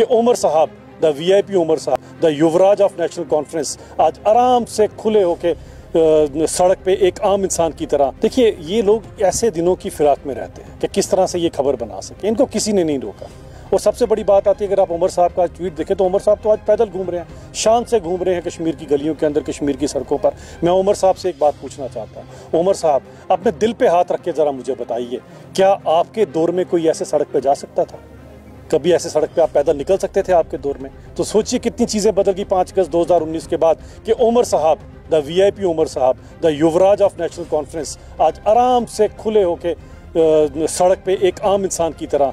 कि उमर साहब, the VIP Umar साहब, the Yuvraj of national conference, आज आराम से खुले होके सड़क पे एक आम इंसान की तरह। देखिए, ये लोग ऐसे दिनों की फिराक में रहते हैं कि किस तरह से ये खबर बना सके, इनको किसी ने नहीं रोका। और सबसे बड़ी बात आती है, अगर आप उमर साहब का ट्वीट देखें तो उमर साहब तो आज पैदल घूम रहे हैं, शान से घूम रहे हैं कश्मीर की गलियों के अंदर, कश्मीर की सड़कों पर। मैं उमर साहब से एक बात पूछना चाहता हूँ, उमर साहब अपने दिल पे हाथ रख के ज़रा मुझे बताइए, क्या आपके दौर में कोई ऐसे सड़क पे जा सकता था? कभी ऐसे सड़क पे आप पैदल निकल सकते थे आपके दौर में? तो सोचिए कितनी चीज़ें बदल गई 5 अगस्त 2019 के बाद कि उमर साहब, द वीआईपी उमर साहब, the Yuvraj of national conference, आज आराम से खुले होके सड़क पे एक आम इंसान की तरह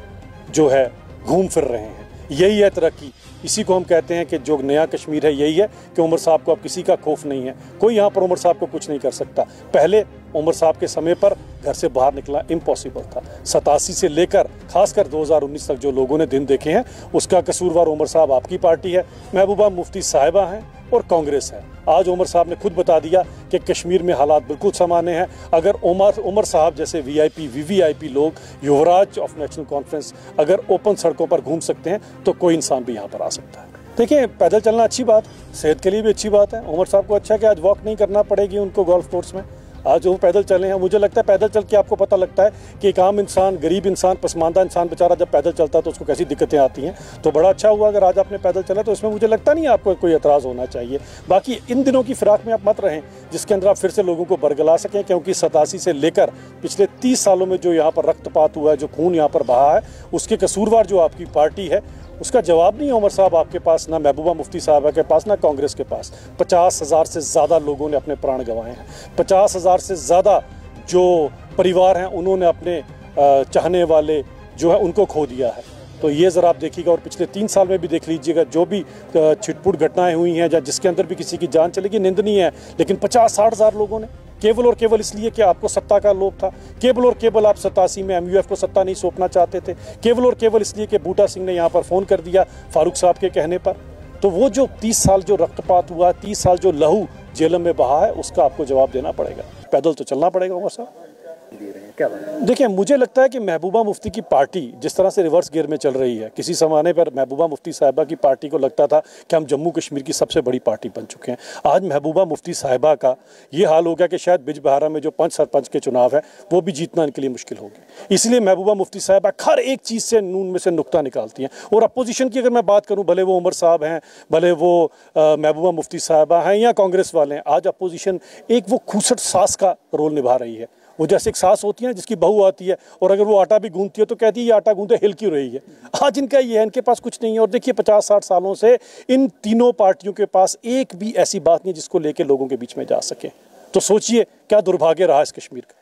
जो है घूम फिर रहे हैं। यही है तरक्की, इसी को हम कहते हैं कि जो नया कश्मीर है यही है कि उमर साहब को अब किसी का खौफ नहीं है, कोई यहाँ पर उमर साहब को कुछ नहीं कर सकता। पहले उमर साहब के समय पर घर से बाहर निकलना इम्पॉसिबल था। 87 से लेकर खासकर 2019 तक जो लोगों ने दिन देखे हैं, उसका कसूरवार उमर साहब आपकी पार्टी है, महबूबा मुफ्ती साहिबा हैं और कांग्रेस है। आज उमर साहब ने खुद बता दिया कि कश्मीर में हालात बिल्कुल सामान्य हैं। अगर उमर साहब जैसे वीआईपी, वीवीआईपी लोग, युवराज ऑफ नेशनल कॉन्फ्रेंस, अगर ओपन सड़कों पर घूम सकते हैं तो कोई इंसान भी यहाँ पर आ सकता है। देखिए, पैदल चलना अच्छी बात, सेहत के लिए भी अच्छी बात है। उमर साहब को अच्छा है कि आज वॉक नहीं करना पड़ेगी उनको गोल्फ कोर्स में, आज वो पैदल चले हैं। मुझे लगता है पैदल चल के आपको पता लगता है कि एक आम इंसान, गरीब इंसान, पसमानदा इंसान बेचारा जब पैदल चलता है तो उसको कैसी दिक्कतें आती हैं। तो बड़ा अच्छा हुआ अगर आज आपने पैदल चला, तो इसमें मुझे लगता नहीं आपको कोई एतराज़ होना चाहिए। बाकी इन दिनों की फिराक में आप मत रहें जिसके अंदर आप फिर से लोगों को बरगला सकें, क्योंकि 87 से लेकर पिछले 30 सालों में जो यहाँ पर रक्तपात हुआ है, जो खून यहाँ पर बहा है, उसके कसूरवार जो आपकी पार्टी है, उसका जवाब नहीं है उमर साहब आपके पास, ना महबूबा मुफ्ती साहबा के पास, ना कांग्रेस के पास। 50,000 से ज़्यादा लोगों ने अपने प्राण गंवाए हैं, 50,000 से ज़्यादा जो परिवार हैं उन्होंने अपने चाहने वाले जो है उनको खो दिया है। तो ये ज़रा आप देखिएगा, और पिछले 3 साल में भी देख लीजिएगा, जो भी छिटपुट घटनाएं हुई हैं या जिसके अंदर भी किसी की जान चलेगी, निंदनीय है। लेकिन 50-60 हज़ार लोगों ने केवल और केवल इसलिए कि आपको सत्ता का लोभ था, केवल और केवल आप 87 में एमयूएफ को सत्ता नहीं सौंपना चाहते थे, केवल और केवल इसलिए कि बूटा सिंह ने यहाँ पर फ़ोन कर दिया फारूक साहब के कहने पर। तो वो जो 30 साल जो रक्तपात हुआ, 30 साल जो लहू जेलम में बहा है, उसका आपको जवाब देना पड़ेगा। पैदल तो चलना पड़ेगा उमर साहब। क्या देखिए, मुझे लगता है कि महबूबा मुफ्ती की पार्टी जिस तरह से रिवर्स गियर में चल रही है, किसी ज़माने पर महबूबा मुफ्ती साहिबा की पार्टी को लगता था कि हम जम्मू कश्मीर की सबसे बड़ी पार्टी बन चुके हैं। आज महबूबा मुफ्ती साहिबा का ये हाल हो गया कि शायद बिजबहारा में जो 5 सरपंच के चुनाव है वो भी जीतना इनके लिए मुश्किल होगी। इसलिए महबूबा मुफ्ती साहिबा हर एक चीज़ से नून में से नुक्ता निकालती हैं। और अपोजिशन की अगर मैं बात करूँ, भले वो उमर साहब हैं, भले वो महबूबा मुफ्ती साहिबा हैं या कांग्रेस वाले हैं, आज अपोजिशन एक वो खूसट सास का रोल निभा रही है। वो जैसे एक सास होती है जिसकी बहू आती है और अगर वो आटा भी गूंथती है तो कहती है ये आटा गूंथे हिल क्यों रही है। आज इनका ये है, इनके पास कुछ नहीं है। और देखिए, 50-60 सालों से इन तीनों पार्टियों के पास एक भी ऐसी बात नहीं जिसको लेके लोगों के बीच में जा सके। तो सोचिए क्या दुर्भाग्य रहा इस कश्मीर का।